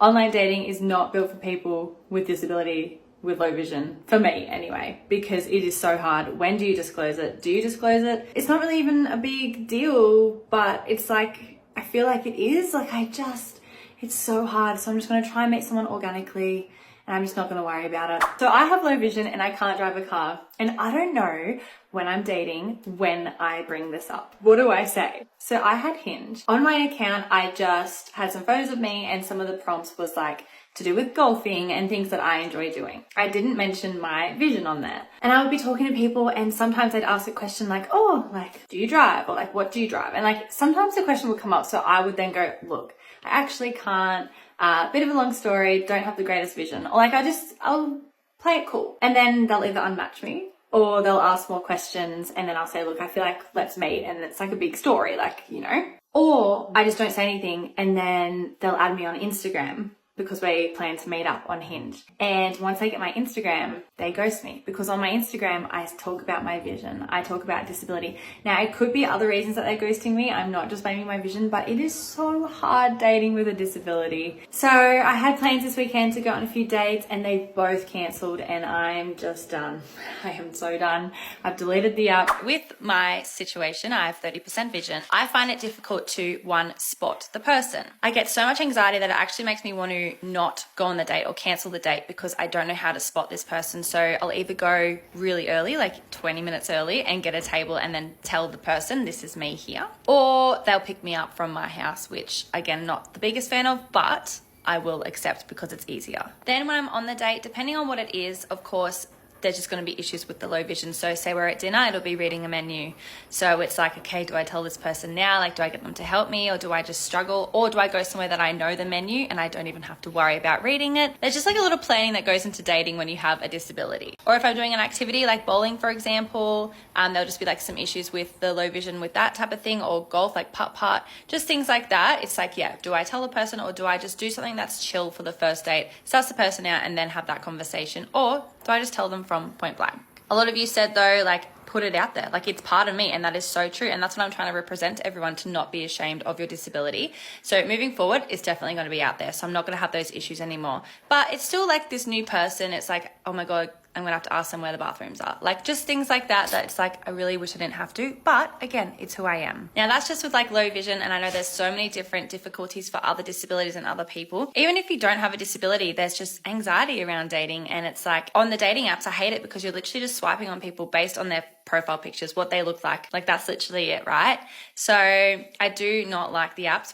Online dating is not built for people with disability, with low vision, for me anyway, because it is so hard. When do you disclose it? Do you disclose it? It's not really even a big deal, but it's like, I feel like it is. Like it's so hard. So I'm just gonna try and meet someone organically, and I'm just not gonna worry about it. So I have low vision and I can't drive a car, and I don't know when I'm dating when I bring this up. What do I say? So I had Hinge. On my account, I just had some photos of me, and some of the prompts was like to do with golfing and things that I enjoy doing. I didn't mention my vision on there. And I would be talking to people, and sometimes I'd ask a question like, oh, like, do you drive? Or like, what do you drive? And like, sometimes the question would come up. So I would then go, look, I actually can't, bit of a long story, don't have the greatest vision. Or like, I'll play it cool. And then they'll either unmatch me, or they'll ask more questions, and then I'll say, look, I feel like let's meet, and it's like a big story, like, you know. Or I just don't say anything, and then they'll add me on Instagram because we plan to meet up on Hinge. And once I get my Instagram, they ghost me, because on my Instagram, I talk about my vision. I talk about disability. Now, it could be other reasons that they're ghosting me. I'm not just blaming my vision, but it is so hard dating with a disability. So I had plans this weekend to go on a few dates, and they both cancelled, and I'm just done. I am so done. I've deleted the app. With my situation, I have 30% vision. I find it difficult to, one, spot the person. I get so much anxiety that it actually makes me want to not go on the date or cancel the date, because I don't know how to spot this person. So I'll either go really early, like 20 minutes early, and get a table and then tell the person this is me here, or they'll pick me up from my house, which again, not the biggest fan of, but I will accept because it's easier. Then when I'm on the date, depending on what it is, of course, there's just going to be issues with the low vision. So say we're at dinner, it'll be reading a menu. So it's like, okay, do I tell this person now? Like, do I get them to help me, or do I just struggle? Or do I go somewhere that I know the menu and I don't even have to worry about reading it? There's just like a little planning that goes into dating when you have a disability. Or if I'm doing an activity like bowling, for example, there'll just be like some issues with the low vision with that type of thing, or golf, like putt-putt, just things like that. It's like, yeah, do I tell the person, or do I just do something that's chill for the first date, suss the person out, and then have that conversation? Or do I just tell them from point blank? A lot of you said though, like, put it out there. Like, it's part of me, and that is so true. And that's what I'm trying to represent to everyone, to not be ashamed of your disability. So moving forward, it's definitely going to be out there. So I'm not going to have those issues anymore. But it's still like this new person. It's like, oh my God, I'm going to have to ask them where the bathrooms are. Like, just things like that, that it's like, I really wish I didn't have to. But again, it's who I am. Now, that's just with like low vision. And I know there's so many different difficulties for other disabilities and other people. Even if you don't have a disability, there's just anxiety around dating. And it's like, on the dating apps, I hate it, because you're literally just swiping on people based on their profile pictures, what they look like. Like, that's literally it, right? So I do not like the apps